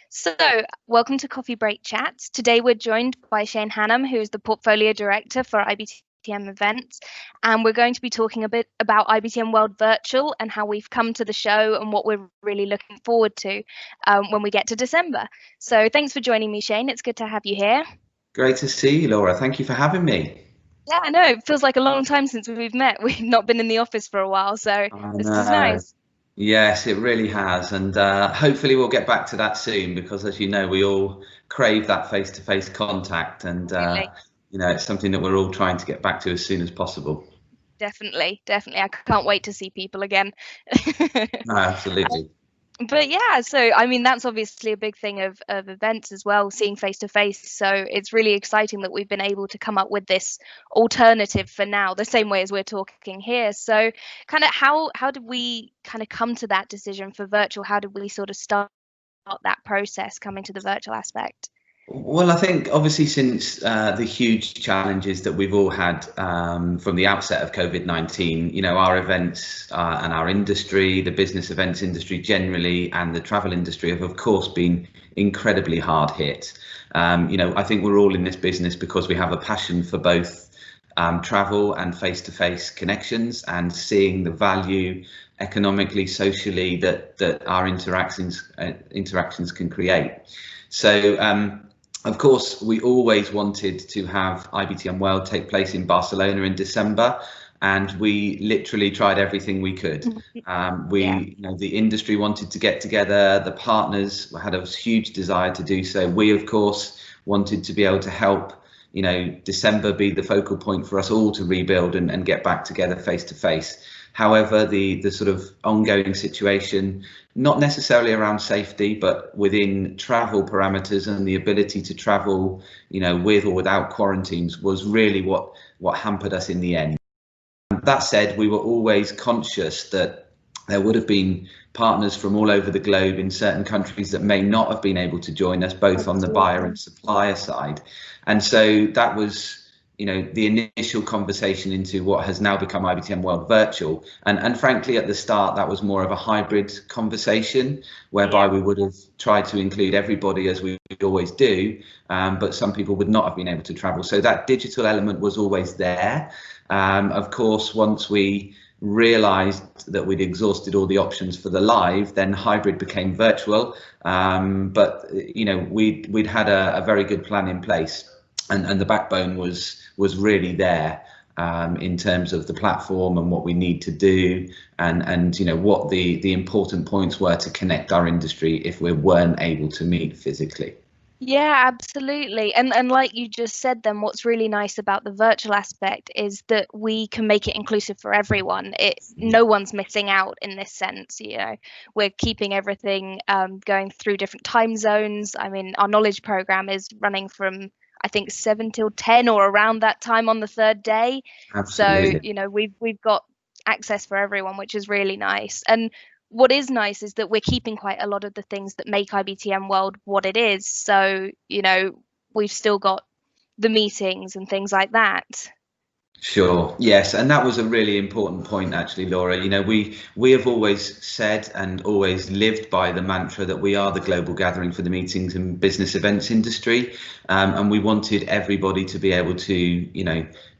So, welcome to Coffee Break Chats. Today we're joined by Shane Hannam, who is the Portfolio Director for IBTM Events, and we're going to be talking a bit about IBTM World Virtual and how we've come to the show and what we're really looking forward to when we get to December. So, thanks for joining me, Shane. It's good to have you here. Great to see you, Laura. Thank you for having me. Yeah, I know. It feels like a long time since we've met. We've not been in the office for a while, so this is nice. Yes, it really has. And hopefully we'll get back to that soon because, as you know, we all crave that face-to-face contact. And, it's something that we're all trying to get back to as soon as possible. Definitely. I can't wait to see people again. No, absolutely. But yeah, so I mean, that's obviously a big thing of events as well, seeing face to face. So it's really exciting that we've been able to come up with this alternative for now, the same way as we're talking here. So kind of how did we kind of come to that decision for virtual? How did we sort of start that process coming to the virtual aspect? Well, I think obviously since the huge challenges that we've all had from the outset of COVID-19, our events and our industry, the business events industry generally, and the travel industry have, of course, been incredibly hard hit. I think we're all in this business because we have a passion for both travel and face-to-face connections and seeing the value economically, socially that our interactions can create. So, of course, we always wanted to have IBTM World take place in Barcelona in December, and we literally tried everything we could. The industry wanted to get together, the partners had a huge desire to do so. We, of course, wanted to be able to help, December be the focal point for us all to rebuild and get back together face to face. However, the sort of ongoing situation, not necessarily around safety, but within travel parameters and the ability to travel, with or without quarantines was really what hampered us in the end. That said, we were always conscious that there would have been partners from all over the globe in certain countries that may not have been able to join us, both on the buyer and supplier side. And so that was the initial conversation into what has now become IBTM World Virtual. And frankly, at the start, that was more of a hybrid conversation whereby we would have tried to include everybody as we always do, but some people would not have been able to travel. So that digital element was always there. Of course, once we realized that we'd exhausted all the options for the live, then hybrid became virtual. But we'd had a very good plan in place. And the backbone was really there in terms of the platform and what we need to do and what the important points were to connect our industry if we weren't able to meet physically. Yeah, absolutely. And like you just said, then what's really nice about the virtual aspect is that we can make it inclusive for everyone. No one's missing out in this sense. We're keeping everything going through different time zones. I mean, our knowledge program is running from I think 7 till 10 or around that time on the third day. Absolutely. So, we've got access for everyone, which is really nice. And what is nice is that we're keeping quite a lot of the things that make IBTM World what it is. So, we've still got the meetings and things like that. Sure. Yes, and that was a really important point, actually, Laura. We have always said and always lived by the mantra that we are the global gathering for the meetings and business events industry, and we wanted everybody to be able to,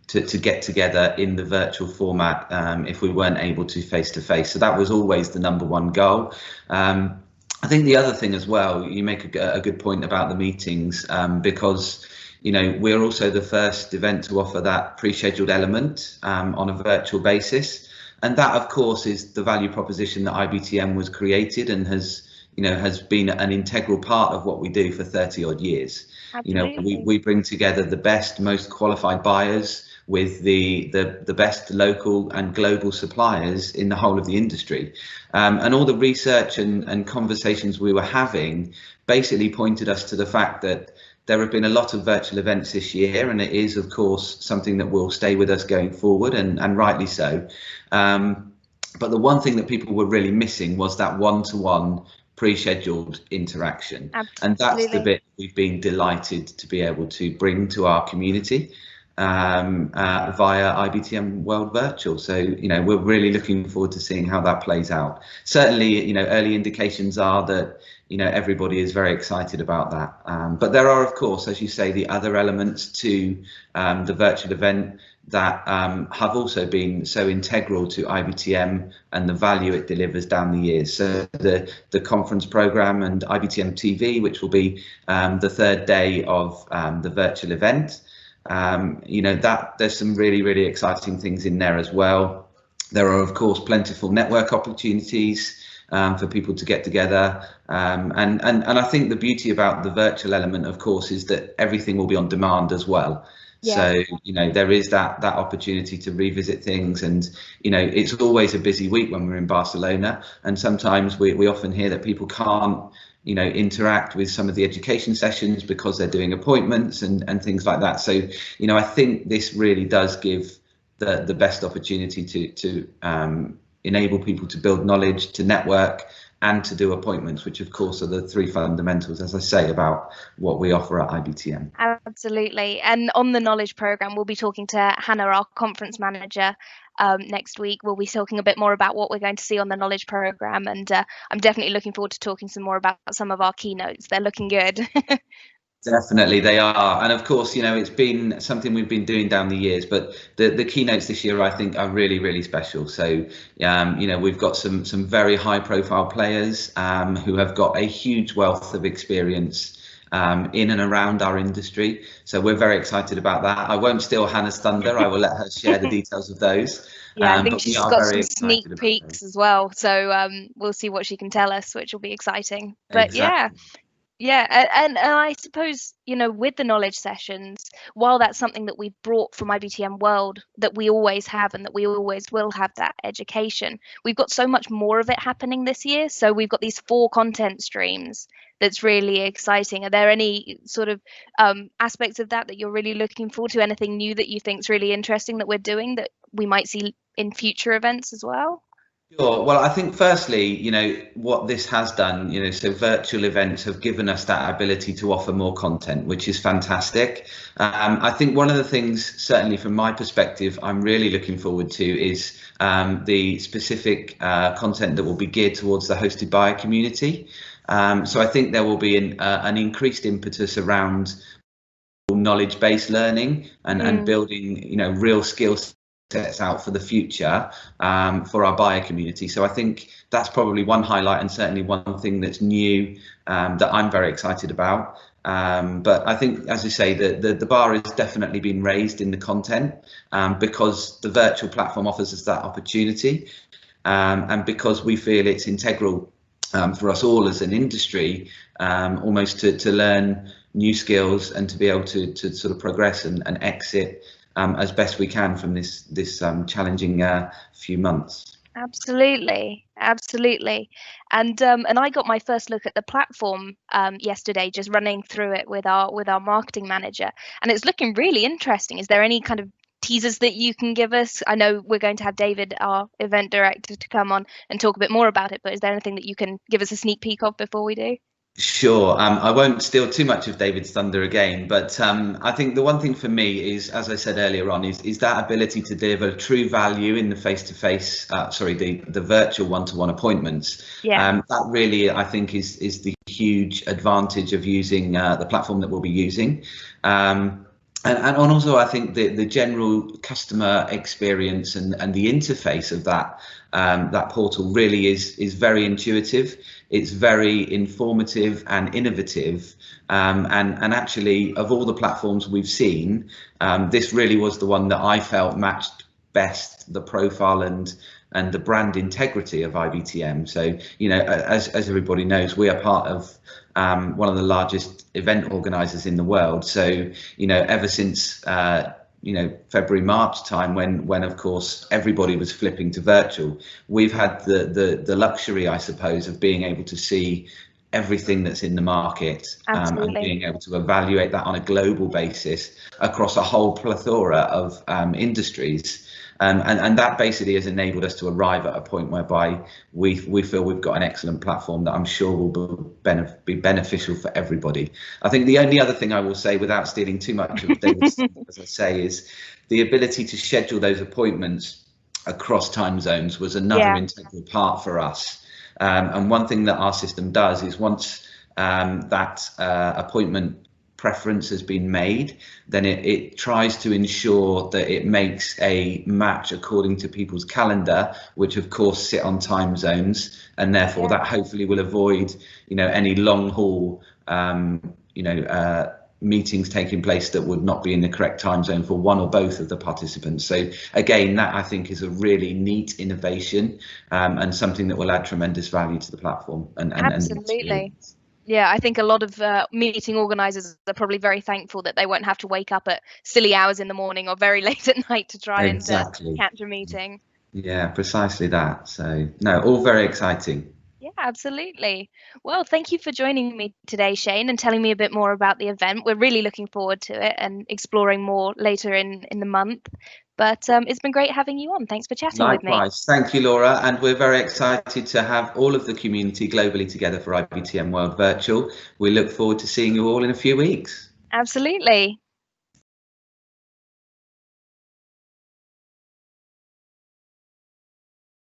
to get together in the virtual format if we weren't able to face to face. So that was always the number one goal. I think the other thing as well, you make a good point about the meetings because we're also the first event to offer that pre-scheduled element on a virtual basis. And that, of course, is the value proposition that IBTM was created and has been an integral part of what we do for 30 odd years. Absolutely. We bring together the best, most qualified buyers with the best local and global suppliers in the whole of the industry. And all the research and conversations we were having basically pointed us to the fact that there have been a lot of virtual events this year, and it is, of course, something that will stay with us going forward, and rightly so. But the one thing that people were really missing was that one-to-one pre-scheduled interaction. Absolutely. And that's the bit we've been delighted to be able to bring to our community. via IBTM World Virtual. So, we're really looking forward to seeing how that plays out. Certainly, early indications are that, everybody is very excited about that. But there are, of course, as you say, the other elements to the virtual event that have also been so integral to IBTM and the value it delivers down the years. So the conference program and IBTM TV, which will be the third day of the virtual event. That there's some really, really exciting things in there as well. There are, of course, plentiful network opportunities for people to get together. And I think the beauty about the virtual element, of course, is that everything will be on demand as well. Yeah. So, there is that opportunity to revisit things, and, it's always a busy week when we're in Barcelona, and sometimes we often hear that people can't, interact with some of the education sessions because they're doing appointments and things like that. So, I think this really does give the best opportunity to enable people to build knowledge, to network, and to do appointments, which of course are the three fundamentals, as I say, about what we offer at IBTM. Absolutely. And on the knowledge program, we'll be talking to Hannah, our conference manager, next week. We'll be talking a bit more about what we're going to see on the knowledge program, and I'm definitely looking forward to talking some more about some of our keynotes. They're looking good. Definitely, they are. And of course, it's been something we've been doing down the years, but the keynotes this year, I think, are really, really special. So, we've got some very high profile players who have got a huge wealth of experience in and around our industry. So we're very excited about that. I won't steal Hannah's thunder. I will let her share the details of those. Yeah, I think she's got some sneak peeks as well. So we'll see what she can tell us, which will be exciting. But exactly. Yeah, and I suppose, with the knowledge sessions, while that's something that we've brought from IBTM World, that we always have and that we always will have that education, we've got so much more of it happening this year. So we've got these 4 content streams that's really exciting. Are there any sort of aspects of that you're really looking forward to? Anything new that you think is really interesting that we're doing that we might see in future events as well? Sure. Well, I think firstly, what this has done, so virtual events have given us that ability to offer more content, which is fantastic. I think one of the things, certainly from my perspective, I'm really looking forward to is the specific content that will be geared towards the hosted buyer community. So I think there will be an increased impetus around knowledge-based learning and building, real skills sets out for the future for our buyer community. So I think that's probably one highlight, and certainly one thing that's new that I'm very excited about. But I think, as you say, the bar has definitely been raised in the content because the virtual platform offers us that opportunity, and because we feel it's integral for us all as an industry, almost to learn new skills and to be able to sort of progress and exit as best we can from this challenging few months. Absolutely. And I got my first look at the platform yesterday, just running through it with our marketing manager, and it's looking really interesting. Is there any kind of teasers that you can give us? I know we're going to have David, our event director, to come on and talk a bit more about it, but is there anything that you can give us a sneak peek of before we do? Sure. I won't steal too much of David's thunder again, but I think the one thing for me is, as I said earlier on, is that ability to deliver true value in the face-to-face, the virtual one-to-one appointments. Yeah. That really, I think, is the huge advantage of using the platform that we'll be using. And also, I think the general customer experience and the interface of that portal really is very intuitive. It's very informative and innovative, and actually, of all the platforms we've seen, this really was the one that I felt matched best the profile and the brand integrity of IBTM. So, as everybody knows, we are part of one of the largest event organisers in the world. So, ever since February, March time, when of course everybody was flipping to virtual, we've had the luxury, I suppose, of being able to see everything that's in the market, and being able to evaluate that on a global basis across a whole plethora of industries. And that basically has enabled us to arrive at a point whereby we feel we've got an excellent platform that I'm sure will be beneficial for everybody. I think the only other thing I will say, without stealing too much of David's, as I say, is the ability to schedule those appointments across time zones was another integral part for us. And one thing that our system does is once that appointment preference has been made, then it tries to ensure that it makes a match according to people's calendar, which of course sit on time zones, and therefore that hopefully will avoid, any long haul, meetings taking place that would not be in the correct time zone for one or both of the participants. So again, that I think is a really neat innovation, and something that will add tremendous value to the platform. And absolutely. Yeah, I think a lot of meeting organisers are probably very thankful that they won't have to wake up at silly hours in the morning or very late at night to try and catch a meeting. Yeah, precisely that. So no, all very exciting. Yeah, absolutely. Well, thank you for joining me today, Shane, and telling me a bit more about the event. We're really looking forward to it and exploring more later in the month. But it's been great having you on. Thanks for chatting with me. Likewise. Thank you, Laura. And we're very excited to have all of the community globally together for IBTM World Virtual. We look forward to seeing you all in a few weeks. Absolutely.